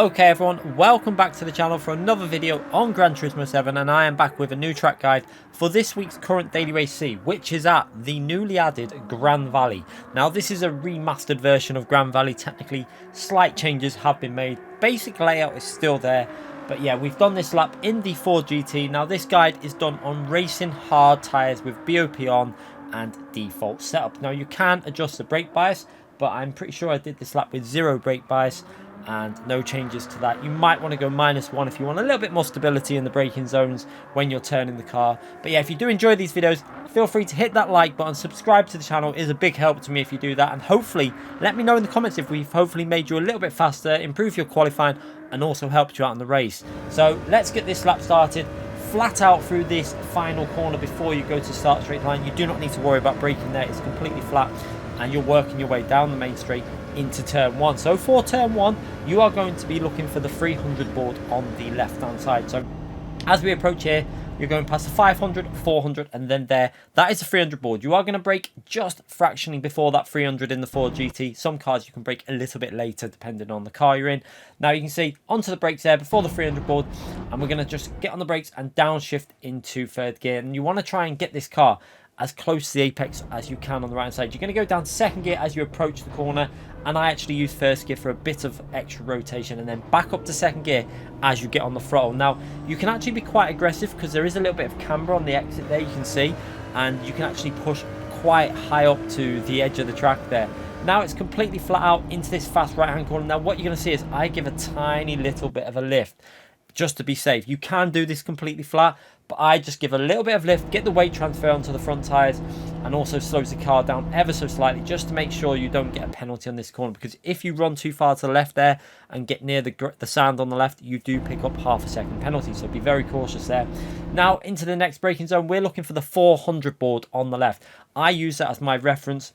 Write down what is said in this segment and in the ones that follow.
Okay everyone, welcome back to the channel for another video on Gran Turismo 7, and I am back with a new track guide for this week's current daily race C, which is at the newly added Grand Valley. Now this is a remastered version of Grand Valley. Technically slight changes have been made, basic layout is still there, but yeah, we've done this lap in the Ford GT. Now this guide is done on racing hard tyres with BOP on and default setup. Now you can adjust the brake bias, but I'm pretty sure I did this lap with 0 brake bias and no changes to that. You might want to go -1 if you want a little bit more stability in the braking zones when you're turning the car. But yeah, if you do enjoy these videos, feel free to hit that like button. Subscribe to the channel is a big help to me if you do that, and hopefully let me know in the comments if we've hopefully made you a little bit faster, improve your qualifying, and also helped you out in the race. So let's get this lap started. Flat out through this final corner before you go to start straight line. You do not need to worry about braking there, it's completely flat, and you're working your way down the main straight into turn 1. So for turn 1, you are going to be looking for the 300 board on the left hand side. So as we approach here, you're going past the 500, 400, and then there, that is the 300 board. You are going to brake just fractionally before that 300 in the Ford GT. Some cars you can brake a little bit later depending on the car you're in. Now you can see onto the brakes there before the 300 board, and we're going to just get on the brakes and downshift into third gear. And you want to try and get this car as close to the apex as you can on the right hand side. You're going to go down to second gear as you approach the corner, and I actually use first gear for a bit of extra rotation, and then back up to second gear as you get on the throttle. Now you can actually be quite aggressive because there is a little bit of camber on the exit there, you can see, and you can actually push quite high up to the edge of the track there. Now it's completely flat out into this fast right hand corner. Now what you're going to see is I give a tiny little bit of a lift just to be safe. You can do this completely flat, but I just give a little bit of lift, get the weight transfer onto the front tyres, and also slows the car down ever so slightly just to make sure you don't get a penalty on this corner, because if you run too far to the left there and get near the sand on the left, you do pick up half a second penalty, so be very cautious there. Now into the next braking zone, we're looking for the 400 board on the left. I use that as my reference.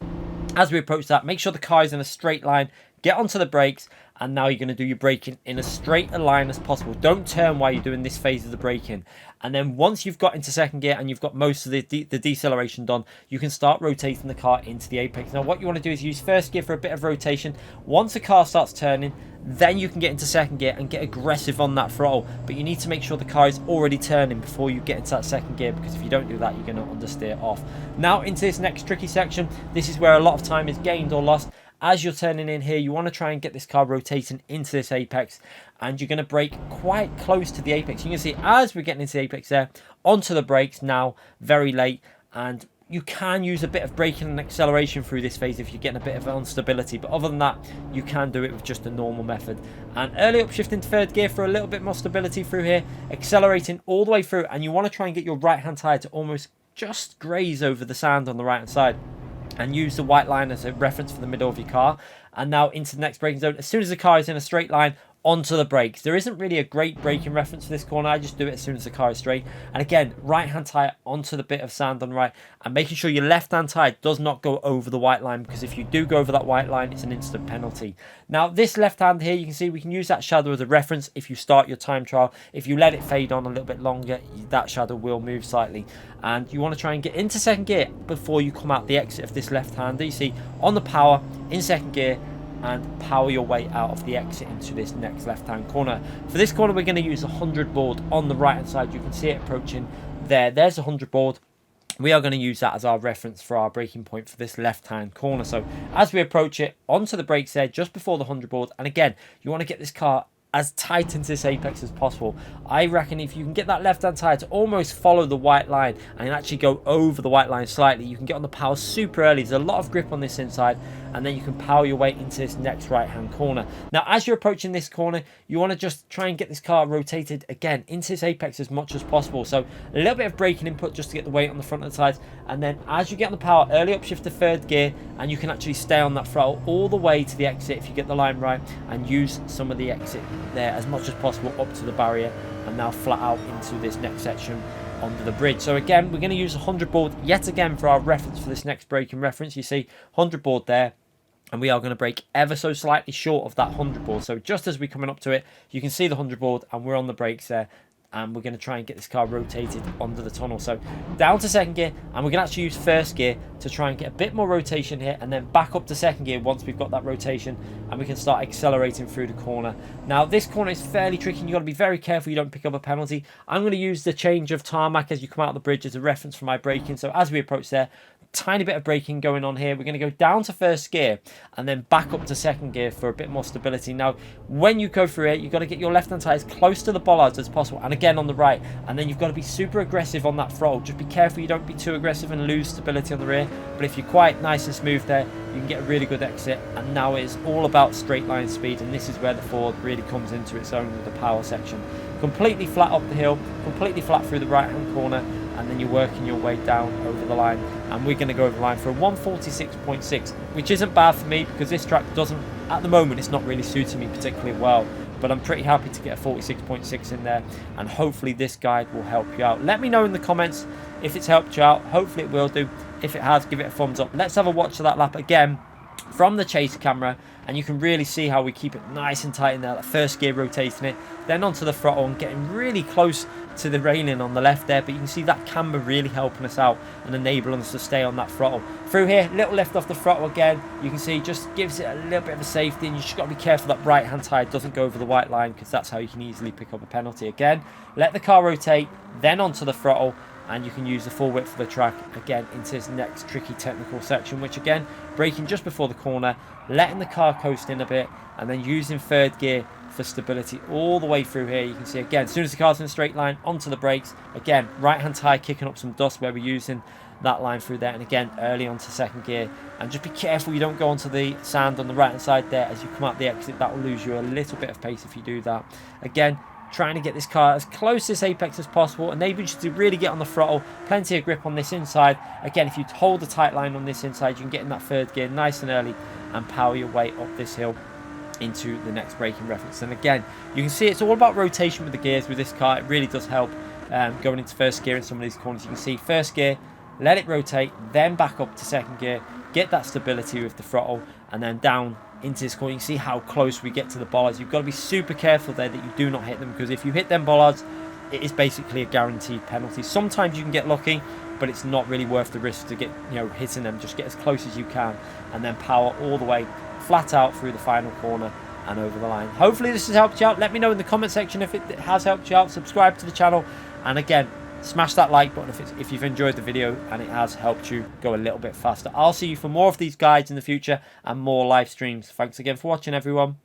As we approach that, make sure the car is in a straight line, get onto the brakes, and now you're going to do your braking in as straight a line as possible. Don't turn while you're doing this phase of the braking. And then once you've got into second gear and you've got most of the deceleration done, you can start rotating the car into the apex. Now what you want to do is use first gear for a bit of rotation. Once the car starts turning, then you can get into second gear and get aggressive on that throttle. But you need to make sure the car is already turning before you get into that second gear, because if you don't do that, you're going to understeer off. Now into this next tricky section, this is where a lot of time is gained or lost. As you're turning in here, you want to try and get this car rotating into this apex, and you're going to brake quite close to the apex. You can see as we're getting into the apex there, onto the brakes now, very late, and you can use a bit of braking and acceleration through this phase if you're getting a bit of instability, but other than that, you can do it with just a normal method. And early upshift into third gear for a little bit more stability through here, accelerating all the way through, and you want to try and get your right hand tyre to almost just graze over the sand on the right hand side, and use the white line as a reference for the middle of your car. And now into the next braking zone, as soon as the car is in a straight line, onto the brakes. There isn't really a great braking reference for this corner, I just do it as soon as the car is straight. And again, right hand tyre onto the bit of sand on the right, and making sure your left hand tyre does not go over the white line, because if you do go over that white line, it's an instant penalty. Now this left hand here, you can see we can use that shadow as a reference if you start your time trial. If you let it fade on a little bit longer, that shadow will move slightly. And you want to try and get into second gear before you come out the exit of this left hander. You see on the power in second gear, and power your way out of the exit into this next left hand corner. For this corner, we're going to use a 100 board on the right hand side. You can see it approaching there. There's a 100 board. We are going to use that as our reference for our braking point for this left hand corner. So as we approach it, onto the brakes there just before the 100 board, and again, you want to get this car as tight into this apex as possible. I reckon if you can get that left hand tyre to almost follow the white line and actually go over the white line slightly, you can get on the power super early. There's a lot of grip on this inside, and then you can power your way into this next right hand corner. Now as you're approaching this corner, you want to just try and get this car rotated again into this apex as much as possible. So a little bit of braking input just to get the weight on the front of the tyres, and then as you get on the power, early upshift to third gear, and you can actually stay on that throttle all the way to the exit if you get the line right, and use some of the exit there as much as possible up to the barrier, and now flat out into this next section under the bridge. So again, we're going to use a 100 board yet again for our reference for this next braking reference. You see 100 board there, and we are going to brake ever so slightly short of that 100 board. So just as we're coming up to it, you can see the 100 board, and we're on the brakes there. and we're going to try and get this car rotated under the tunnel. So down to second gear, and we're going to actually use first gear to try and get a bit more rotation here, and then back up to second gear once we've got that rotation, and we can start accelerating through the corner. Now this corner is fairly tricky, and you've got to be very careful you don't pick up a penalty. I'm going to use the change of tarmac as you come out of the bridge as a reference for my braking. So as we approach there, tiny bit of braking going on here. We're going to go down to first gear and then back up to second gear for a bit more stability. Now when you go through it, you've got to get your left hand side as close to the bollards as possible, and again on the right, and then you've got to be super aggressive on that throttle. Just be careful you don't be too aggressive and lose stability on the rear, but if you're quite nice and smooth there, you can get a really good exit. And now it is all about straight line speed, and this is where the Ford really comes into its own with the power section. Completely flat up the hill, completely flat through the right hand corner, and then you're working your way down over the line, and we're going to go over the line for a 146.6, which isn't bad for me because this track doesn't, at the moment, it's not really suiting me particularly well, but I'm pretty happy to get a 46.6 in there, and hopefully this guide will help you out. Let me know in the comments if it's helped you out. Hopefully it will do. If it has, give it a thumbs up. Let's have a watch of that lap again from the chase camera, and you can really see how we keep it nice and tight in there. That first gear rotating it, then onto the throttle and getting really close to the railing on the left there, but you can see that camber really helping us out and enabling us to stay on that throttle. Through here, little lift off the throttle again, you can see just gives it a little bit of a safety, and you just got to be careful that right hand side doesn't go over the white line, because that's how you can easily pick up a penalty. Again, let the car rotate, then onto the throttle, and you can use the full width of the track again into this next tricky technical section, which again, braking just before the corner, letting the car coast in a bit, and then using third gear for stability all the way through here. You can see again, as soon as the car's in a straight line, onto the brakes, again, right hand tire kicking up some dust where we're using that line through there, and again, early onto second gear, and just be careful you don't go onto the sand on the right hand side there as you come out the exit. That will lose you a little bit of pace if you do that. Again, trying to get this car as close to this apex as possible, enabling you to really get on the throttle, plenty of grip on this inside. Again, if you hold the tight line on this inside, you can get in that third gear nice and early and power your way up this hill into the next braking reference. And again, you can see it's all about rotation with the gears with this car. It really does help going into first gear in some of these corners. You can see first gear, let it rotate, then back up to second gear, get that stability with the throttle, and then down into this corner. You can see how close we get to the bollards. You've got to be super careful there that you do not hit them, because if you hit them bollards, it is basically a guaranteed penalty. Sometimes you can get lucky, but it's not really worth the risk to get, hitting them. Just get as close as you can and then power all the way flat out through the final corner and over the line. Hopefully this has helped you out. Let me know in the comment section if it has helped you out. Subscribe to the channel, and again, smash that like button if you've enjoyed the video and it has helped you go a little bit faster. I'll see you for more of these guides in the future and more live streams. Thanks again for watching, everyone.